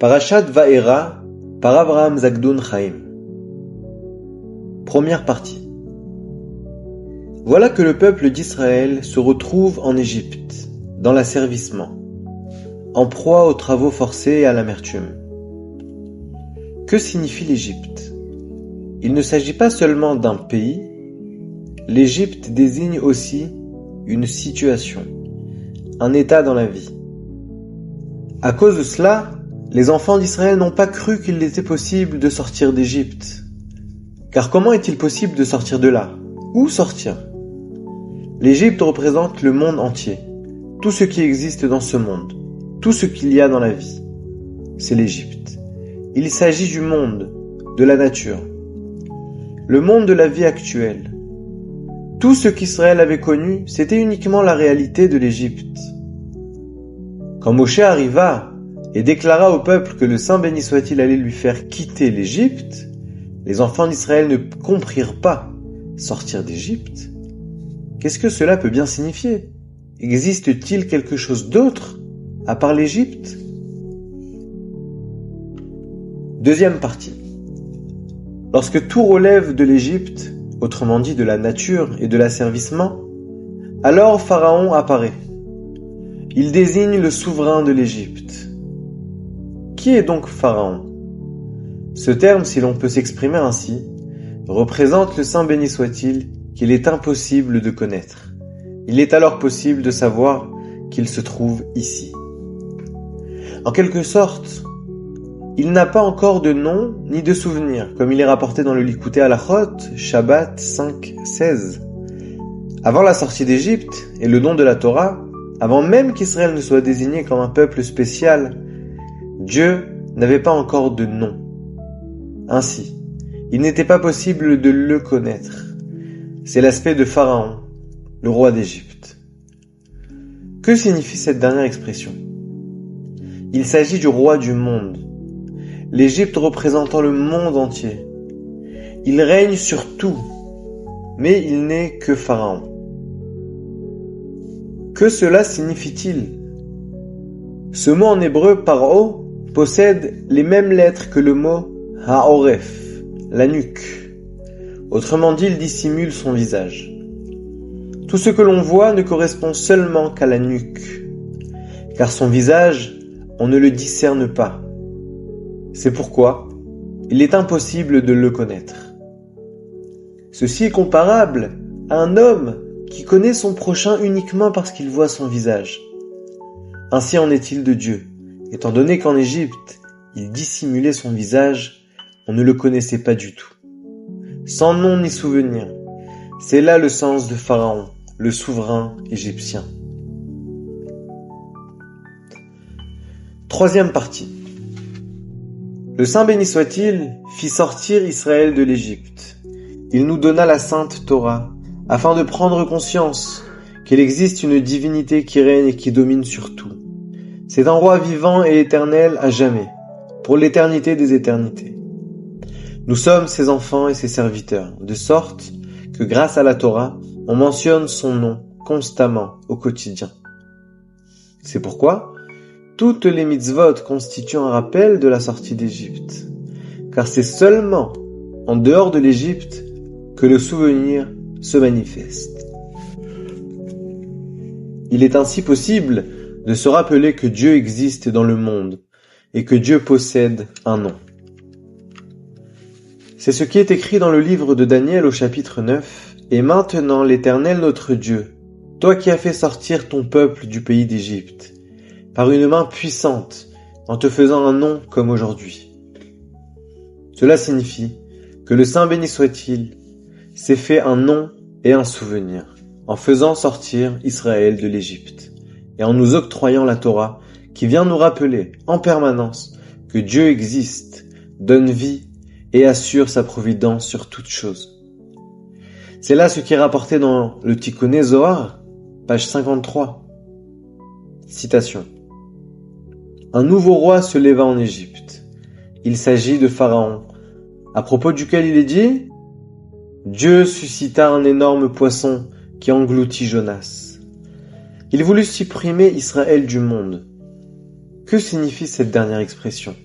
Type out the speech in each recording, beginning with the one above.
Parashat Va'era par Avraham Zakdoun Chaim. Première partie. Voilà que le peuple d'Israël se retrouve en Égypte, dans l'asservissement, en proie aux travaux forcés et à l'amertume. Que signifie l'Égypte? Il ne s'agit pas seulement d'un pays, l'Égypte désigne aussi une situation, un état dans la vie. À cause de cela, les enfants d'Israël n'ont pas cru qu'il était possible de sortir d'Égypte. Car comment est-il possible de sortir de là? Où sortir? L'Égypte représente le monde entier, tout ce qui existe dans ce monde, tout ce qu'il y a dans la vie. C'est l'Égypte. Il s'agit du monde, de la nature, le monde de la vie actuelle. Tout ce qu'Israël avait connu, c'était uniquement la réalité de l'Égypte. Quand Moshe arriva et déclara au peuple que le Saint béni soit-il allait lui faire quitter l'Égypte, les enfants d'Israël ne comprirent pas sortir d'Égypte. Qu'est-ce que cela peut bien signifier? Existe-t-il quelque chose d'autre à part l'Égypte? Deuxième partie. Lorsque tout relève de l'Égypte, autrement dit de la nature et de l'asservissement, alors Pharaon apparaît. Il désigne le souverain de l'Égypte. Qui est donc Pharaon? Ce terme, si l'on peut s'exprimer ainsi, représente le Saint béni soit-il qu'il est impossible de connaître. Il est alors possible de savoir qu'il se trouve ici. En quelque sorte, il n'a pas encore de nom ni de souvenir, comme il est rapporté dans le Likutei Halachot, Shabbat 5.16. Avant la sortie d'Égypte et le don de la Torah, avant même qu'Israël ne soit désigné comme un peuple spécial, Dieu n'avait pas encore de nom. Ainsi, il n'était pas possible de le connaître. C'est l'aspect de Pharaon, le roi d'Égypte. Que signifie cette dernière expression? Il s'agit du roi du monde, l'Égypte représentant le monde entier. Il règne sur tout, mais il n'est que Pharaon. Que cela signifie-t-il? Ce mot en hébreu, paro, possède les mêmes lettres que le mot ha'oref, la nuque. Autrement dit, il dissimule son visage. Tout ce que l'on voit ne correspond seulement qu'à la nuque, car son visage, on ne le discerne pas. C'est pourquoi il est impossible de le connaître. Ceci est comparable à un homme qui connaît son prochain uniquement parce qu'il voit son visage. Ainsi en est-il de Dieu. Étant donné qu'en Égypte, il dissimulait son visage, on ne le connaissait pas du tout. Sans nom ni souvenir, c'est là le sens de Pharaon, le souverain égyptien. Troisième partie. Le Saint béni soit-il fit sortir Israël de l'Égypte. Il nous donna la sainte Torah, afin de prendre conscience qu'il existe une divinité qui règne et qui domine sur tout. C'est un roi vivant et éternel à jamais, pour l'éternité des éternités. Nous sommes ses enfants et ses serviteurs, de sorte que grâce à la Torah, on mentionne son nom constamment au quotidien. C'est pourquoi toutes les mitzvot constituent un rappel de la sortie d'Égypte, car c'est seulement en dehors de l'Égypte que le souvenir se manifeste. Il est ainsi possible de se rappeler que Dieu existe dans le monde et que Dieu possède un nom. C'est ce qui est écrit dans le livre de Daniel au chapitre 9. « Et maintenant, l'Éternel notre Dieu, toi qui as fait sortir ton peuple du pays d'Égypte, par une main puissante, en te faisant un nom comme aujourd'hui. » Cela signifie que le Saint béni soit-il s'est fait un nom et un souvenir, en faisant sortir Israël de l'Égypte, et en nous octroyant la Torah, qui vient nous rappeler en permanence que Dieu existe, donne vie et assure sa providence sur toute chose. C'est là ce qui est rapporté dans le Tikkuné Zohar, page 53. Citation. Un nouveau roi se leva en Égypte. Il s'agit de Pharaon, à propos duquel il est dit « Dieu suscita un énorme poisson qui engloutit Jonas. Il voulut supprimer Israël du monde. » Que signifie cette dernière expression?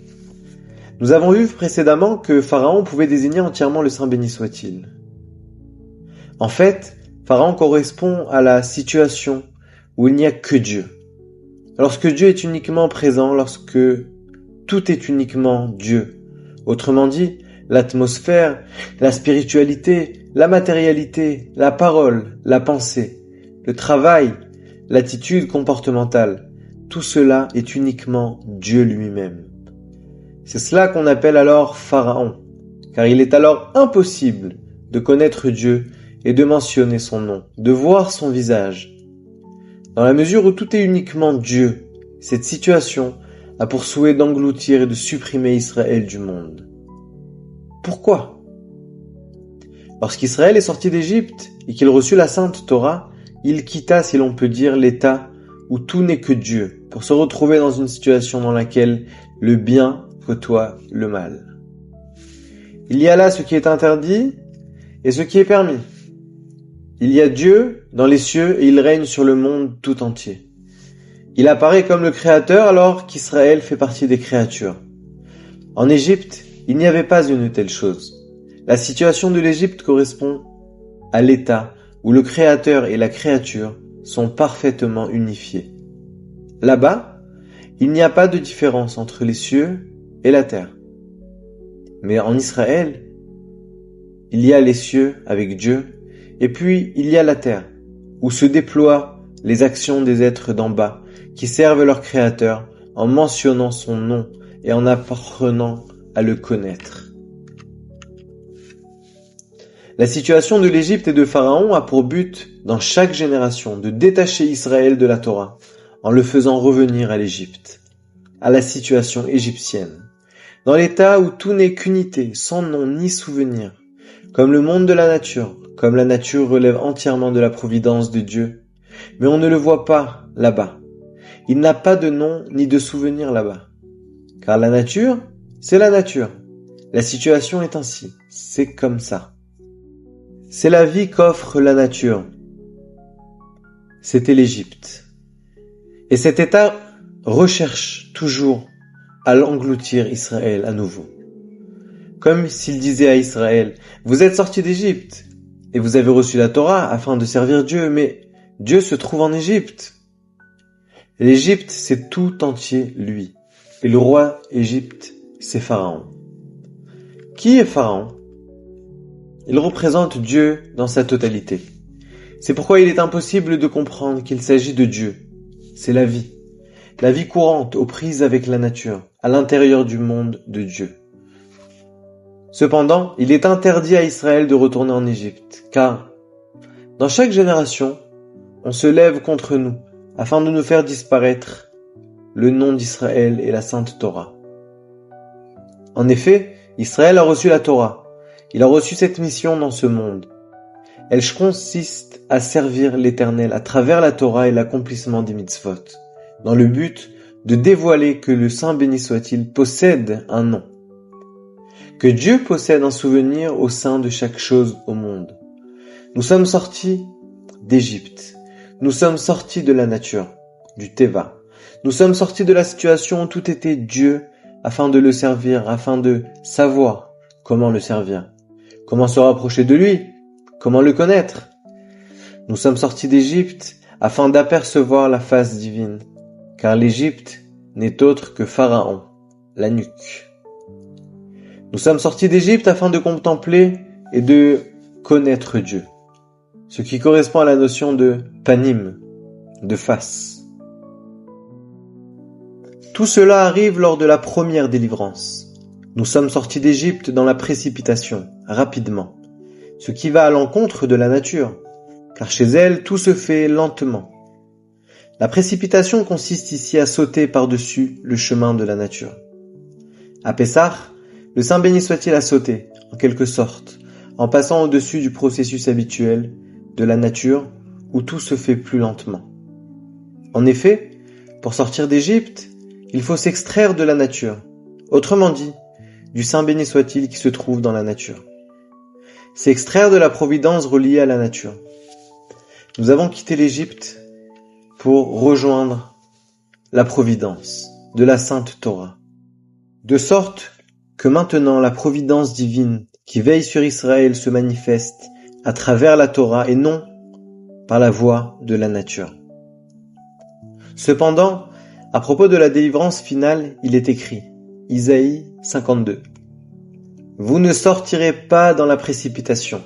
Nous avons vu précédemment que Pharaon pouvait désigner entièrement le Saint béni soit-il. En fait, Pharaon correspond à la situation où il n'y a que Dieu. Lorsque Dieu est uniquement présent, lorsque tout est uniquement Dieu. Autrement dit, l'atmosphère, la spiritualité, la matérialité, la parole, la pensée, le travail, l'attitude comportementale, tout cela est uniquement Dieu lui-même. C'est cela qu'on appelle alors Pharaon, car il est alors impossible de connaître Dieu et de mentionner son nom, de voir son visage. Dans la mesure où tout est uniquement Dieu, cette situation a pour souhait d'engloutir et de supprimer Israël du monde. Pourquoi ? Lorsqu'Israël est sorti d'Égypte et qu'il reçut la Sainte Torah, il quitta, si l'on peut dire, l'état où tout n'est que Dieu, pour se retrouver dans une situation dans laquelle le bien côtoie le mal. Il y a là ce qui est interdit et ce qui est permis. Il y a Dieu dans les cieux et il règne sur le monde tout entier. Il apparaît comme le Créateur alors qu'Israël fait partie des créatures. En Égypte, il n'y avait pas une telle chose. La situation de l'Égypte correspond à l'état où le Créateur et la créature sont parfaitement unifiés. Là-bas, il n'y a pas de différence entre les cieux et la terre. Mais en Israël, il y a les cieux avec Dieu, et puis il y a la terre, où se déploient les actions des êtres d'en bas, qui servent leur Créateur en mentionnant son nom et en apprenant à le connaître. La situation de l'Égypte et de Pharaon a pour but, dans chaque génération, de détacher Israël de la Torah, en le faisant revenir à l'Égypte, à la situation égyptienne, dans l'état où tout n'est qu'unité, sans nom ni souvenir, comme le monde de la nature, comme la nature relève entièrement de la providence de Dieu, mais on ne le voit pas là-bas. Il n'a pas de nom ni de souvenir là-bas, car la nature, c'est la nature. La situation est ainsi, c'est comme ça. C'est la vie qu'offre la nature. C'était l'Égypte. Et cet état recherche toujours à l'engloutir Israël à nouveau. Comme s'il disait à Israël, vous êtes sortis d'Égypte et vous avez reçu la Torah afin de servir Dieu, mais Dieu se trouve en Égypte. L'Égypte, c'est tout entier lui. Et le roi Égypte, c'est Pharaon. Qui est Pharaon ? Il représente Dieu dans sa totalité. C'est pourquoi il est impossible de comprendre qu'il s'agit de Dieu. C'est la vie courante aux prises avec la nature, à l'intérieur du monde de Dieu. Cependant, il est interdit à Israël de retourner en Égypte, car dans chaque génération, on se lève contre nous, afin de nous faire disparaître le nom d'Israël et la Sainte Torah. En effet, Israël a reçu la Torah. Il a reçu cette mission dans ce monde. Elle consiste à servir l'Éternel à travers la Torah et l'accomplissement des mitzvot, dans le but de dévoiler que le Saint béni soit-il possède un nom, que Dieu possède un souvenir au sein de chaque chose au monde. Nous sommes sortis d'Égypte, nous sommes sortis de la nature, du Teva, nous sommes sortis de la situation où tout était Dieu afin de le servir, afin de savoir comment le servir, comment se rapprocher de lui, comment le connaître. Nous sommes sortis d'Égypte afin d'apercevoir la face divine, car l'Égypte n'est autre que Pharaon, la nuque. Nous sommes sortis d'Égypte afin de contempler et de connaître Dieu, ce qui correspond à la notion de panim, de face. Tout cela arrive lors de la première délivrance. Nous sommes sortis d'Égypte dans la précipitation, rapidement, ce qui va à l'encontre de la nature, car chez elle, tout se fait lentement. La précipitation consiste ici à sauter par-dessus le chemin de la nature. À Pessah, le Saint béni soit-il a sauté, en quelque sorte, en passant au-dessus du processus habituel de la nature où tout se fait plus lentement. En effet, pour sortir d'Égypte, il faut s'extraire de la nature, autrement dit, du Saint béni soit-il qui se trouve dans la nature. S'extraire de la providence reliée à la nature. Nous avons quitté l'Égypte pour rejoindre la providence de la Sainte Torah, de sorte que maintenant la providence divine qui veille sur Israël se manifeste à travers la Torah et non par la voie de la nature. Cependant, à propos de la délivrance finale, il est écrit, Isaïe 52. Vous ne sortirez pas dans la précipitation.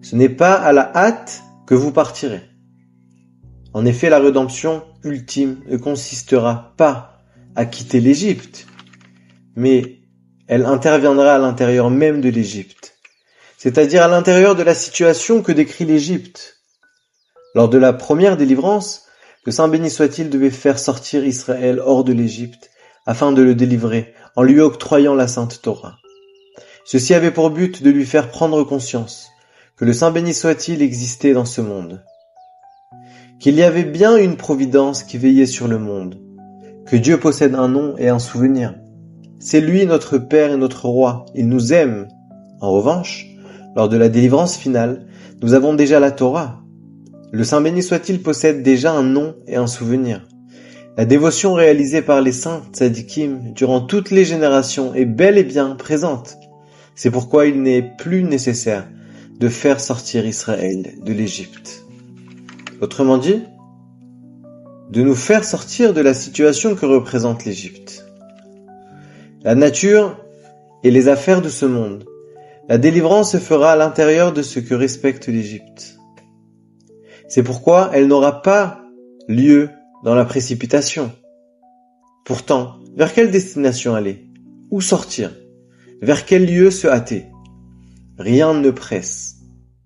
Ce n'est pas à la hâte que vous partirez. En effet, la rédemption ultime ne consistera pas à quitter l'Égypte, mais elle interviendra à l'intérieur même de l'Égypte, c'est-à-dire à l'intérieur de la situation que décrit l'Égypte. Lors de la première délivrance, le Saint béni soit-il devait faire sortir Israël hors de l'Égypte afin de le délivrer en lui octroyant la Sainte Torah. Ceci avait pour but de lui faire prendre conscience que le Saint béni soit-il existait dans ce monde, qu'il y avait bien une providence qui veillait sur le monde, que Dieu possède un nom et un souvenir. C'est lui notre Père et notre Roi, il nous aime. En revanche, lors de la délivrance finale, nous avons déjà la Torah. Le Saint béni soit-il possède déjà un nom et un souvenir. La dévotion réalisée par les saints tzadikim durant toutes les générations est bel et bien présente. C'est pourquoi il n'est plus nécessaire de faire sortir Israël de l'Égypte. Autrement dit, de nous faire sortir de la situation que représente l'Égypte. La nature et les affaires de ce monde, la délivrance se fera à l'intérieur de ce que respecte l'Égypte. C'est pourquoi elle n'aura pas lieu dans la précipitation. Pourtant, vers quelle destination aller? Où sortir? Vers quel lieu se hâter? Rien ne presse.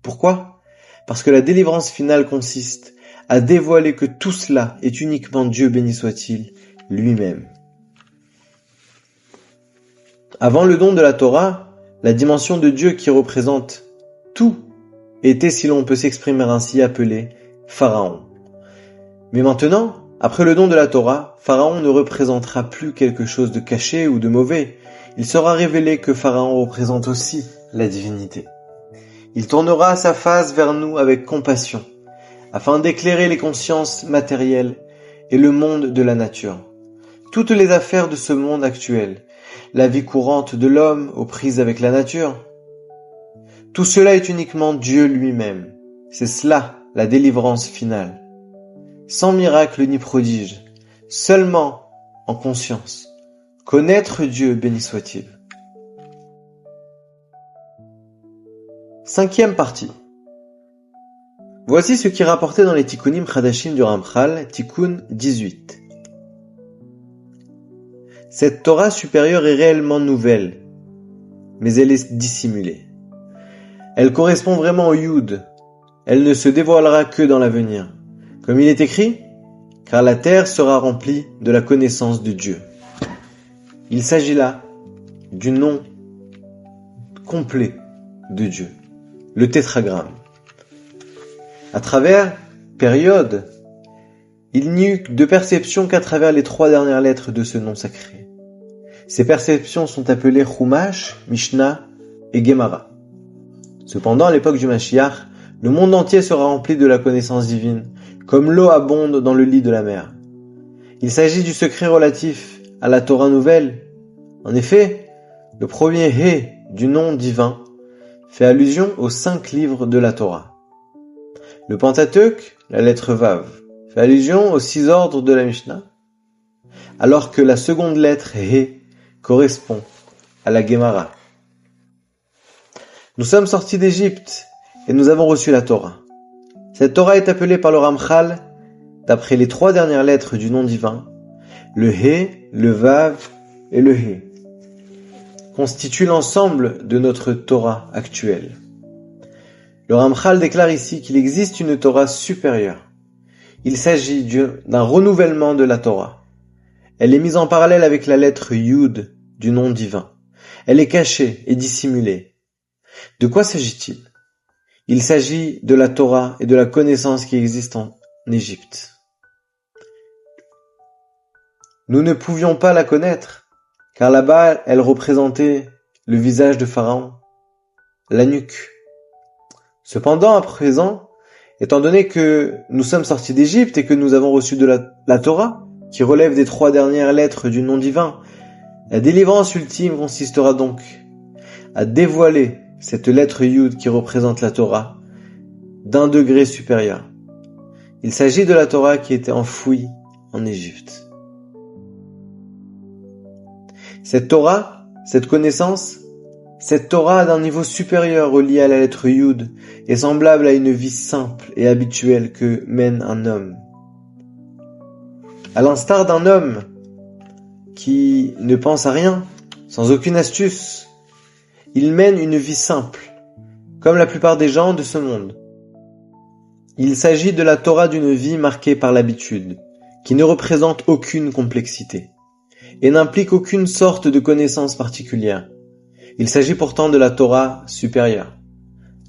Pourquoi? Parce que la délivrance finale consiste à dévoiler que tout cela est uniquement Dieu béni soit-il lui-même. Avant le don de la Torah, la dimension de Dieu qui représente tout était, si l'on peut s'exprimer ainsi, appelé Pharaon. Mais maintenant, après le don de la Torah, Pharaon ne représentera plus quelque chose de caché ou de mauvais. Il sera révélé que Pharaon représente aussi la divinité. Il tournera sa face vers nous avec compassion, afin d'éclairer les consciences matérielles et le monde de la nature. Toutes les affaires de ce monde actuel, la vie courante de l'homme aux prises avec la nature, tout cela est uniquement Dieu lui-même. C'est cela, la délivrance finale. Sans miracle ni prodige, seulement en conscience. Connaître Dieu, béni soit-il. 5e partie. Voici ce qui est rapporté dans les Tikkunim Chadashim du Ramchal, Tikkun 18. Cette Torah supérieure est réellement nouvelle, mais elle est dissimulée. Elle correspond vraiment au Yud. Elle ne se dévoilera que dans l'avenir. Comme il est écrit, car la terre sera remplie de la connaissance de Dieu. Il s'agit là du nom complet de Dieu, le tétragramme. À travers période, il n'y eut de perception qu'à travers les 3 dernières lettres de ce nom sacré. Ces perceptions sont appelées Chumash, Mishnah et Gemara. Cependant, à l'époque du Mashiach, le monde entier sera rempli de la connaissance divine, comme l'eau abonde dans le lit de la mer. Il s'agit du secret relatif à la Torah nouvelle. En effet, le premier He du nom divin fait allusion aux 5 livres de la Torah. Le Pentateuque, la lettre Vav, fait allusion aux 6 ordres de la Mishnah, alors que la seconde lettre He correspond à la Gemara. Nous sommes sortis d'Égypte et nous avons reçu la Torah. Cette Torah est appelée par le Ramchal, d'après les 3 dernières lettres du nom divin, le He, le Vav et le He, constituent l'ensemble de notre Torah actuelle. Le Ramchal déclare ici qu'il existe une Torah supérieure. Il s'agit d'un renouvellement de la Torah. Elle est mise en parallèle avec la lettre Yud du nom divin. Elle est cachée et dissimulée. De quoi s'agit-il? Il s'agit de la Torah et de la connaissance qui existe en Égypte. Nous ne pouvions pas la connaître, car là-bas, elle représentait le visage de Pharaon, la nuque. Cependant, à présent, étant donné que nous sommes sortis d'Égypte et que nous avons reçu de la Torah, qui relève des 3 dernières lettres du nom divin, La délivrance ultime consistera donc à dévoiler cette lettre Yud qui représente la Torah d'un degré supérieur. Il s'agit de la Torah qui était enfouie en Égypte. Cette Torah, cette connaissance, cette Torah d'un niveau supérieur relié à la lettre Yud est semblable à une vie simple et habituelle que mène un homme. À l'instar d'un homme qui ne pense à rien, sans aucune astuce, il mène une vie simple, comme la plupart des gens de ce monde. Il s'agit de la Torah d'une vie marquée par l'habitude, qui ne représente aucune complexité, et n'implique aucune sorte de connaissance particulière. Il s'agit pourtant de la Torah supérieure,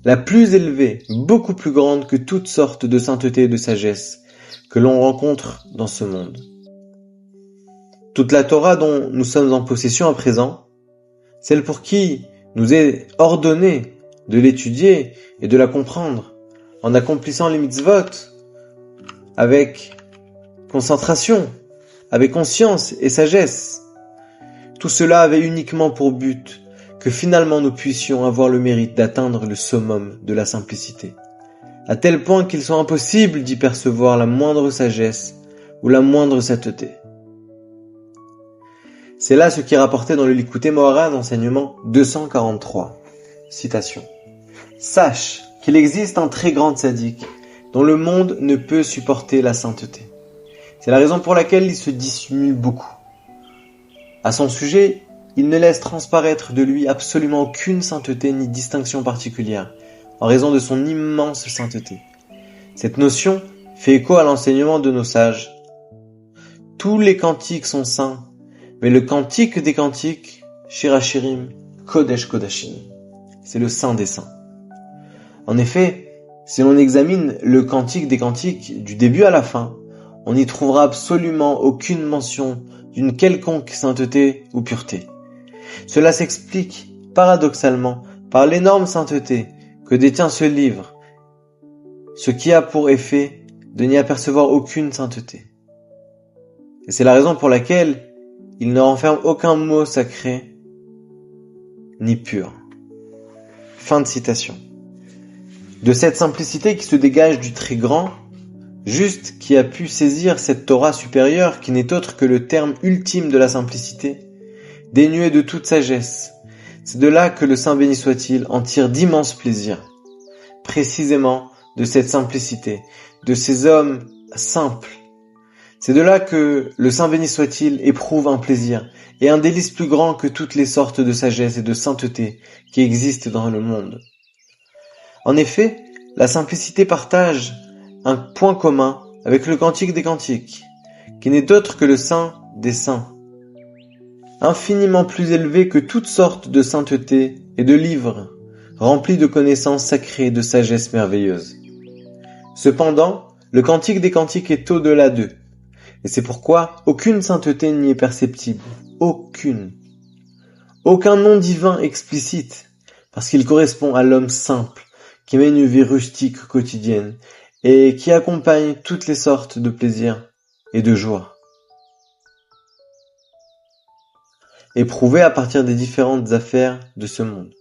la plus élevée, beaucoup plus grande que toutes sortes de sainteté et de sagesse que l'on rencontre dans ce monde. Toute la Torah dont nous sommes en possession à présent, celle pour qui nous est ordonné de l'étudier et de la comprendre en accomplissant les mitzvot avec concentration, avec conscience et sagesse. Tout cela avait uniquement pour but que finalement nous puissions avoir le mérite d'atteindre le summum de la simplicité, à tel point qu'il soit impossible d'y percevoir la moindre sagesse ou la moindre sainteté. C'est là ce qui est rapporté dans le Likutei Moharan, enseignement 243. Citation. Sache qu'il existe un très grand tzaddik dont le monde ne peut supporter la sainteté. C'est la raison pour laquelle il se dissimule beaucoup. À son sujet, il ne laisse transparaître de lui absolument aucune sainteté ni distinction particulière, en raison de son immense sainteté. Cette notion fait écho à l'enseignement de nos sages. Tous les cantiques sont saints, mais le cantique des cantiques, Shir HaShirim, Kodesh Kodashim, c'est le saint des saints. En effet, si l'on examine le cantique des cantiques du début à la fin, on n'y trouvera absolument aucune mention d'une quelconque sainteté ou pureté. Cela s'explique, paradoxalement, par l'énorme sainteté que détient ce livre, ce qui a pour effet de n'y apercevoir aucune sainteté. Et c'est la raison pour laquelle il ne renferme aucun mot sacré ni pur. Fin de citation. De cette simplicité qui se dégage du très grand, juste qui a pu saisir cette Torah supérieure qui n'est autre que le terme ultime de la simplicité, dénuée de toute sagesse, c'est de là que le Saint béni soit-il en tire d'immenses plaisirs, précisément de cette simplicité, de ces hommes simples. C'est de là que le Saint béni soit-il éprouve un plaisir et un délice plus grand que toutes les sortes de sagesse et de sainteté qui existent dans le monde. En effet, la simplicité partage un point commun avec le cantique des cantiques, qui n'est autre que le saint des saints, infiniment plus élevé que toutes sortes de sainteté et de livres, remplis de connaissances sacrées et de sagesse merveilleuse. Cependant, le cantique des cantiques est au-delà d'eux, et c'est pourquoi aucune sainteté n'y est perceptible, aucune. Aucun nom divin explicite, parce qu'il correspond à l'homme simple, qui mène une vie rustique quotidienne, et qui accompagne toutes les sortes de plaisirs et de joie. Éprouvées à partir des différentes affaires de ce monde.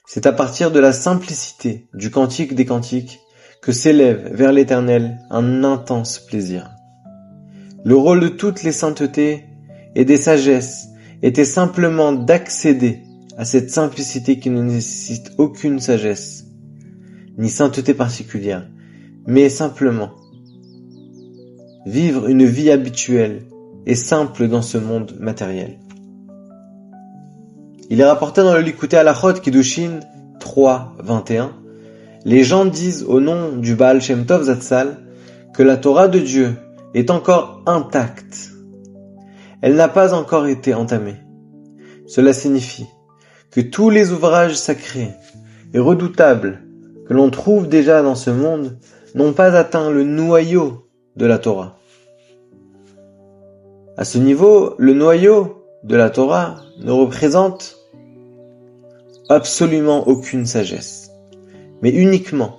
C'est à partir de la simplicité du cantique des cantiques que s'élève vers l'Éternel un intense plaisir. Le rôle de toutes les saintetés et des sagesses était simplement d'accéder à cette simplicité qui ne nécessite aucune sagesse, ni sainteté particulière, mais simplement vivre une vie habituelle et simple dans ce monde matériel. Il est rapporté dans le Likutei Halachot Kiddushin 3:21, les gens disent au nom du Baal Shem Tov Zatzal que la Torah de Dieu est encore intacte. Elle n'a pas encore été entamée. Cela signifie que tous les ouvrages sacrés et redoutables que l'on trouve déjà dans ce monde n'ont pas atteint le noyau de la Torah. À ce niveau, le noyau de la Torah ne représente absolument aucune sagesse, mais uniquement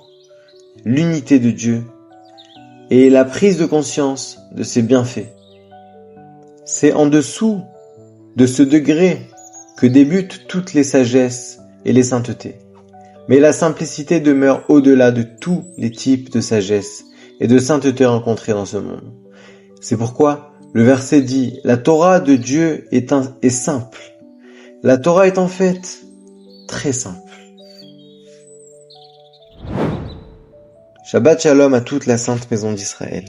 l'unité de Dieu et la prise de conscience de ses bienfaits. C'est en dessous de ce degré que débutent toutes les sagesses et les saintetés. Mais la simplicité demeure au-delà de tous les types de sagesse et de sainteté rencontrés dans ce monde. C'est pourquoi le verset dit « La Torah de Dieu est simple ». La Torah est en fait très simple. Shabbat Shalom à toute la sainte maison d'Israël.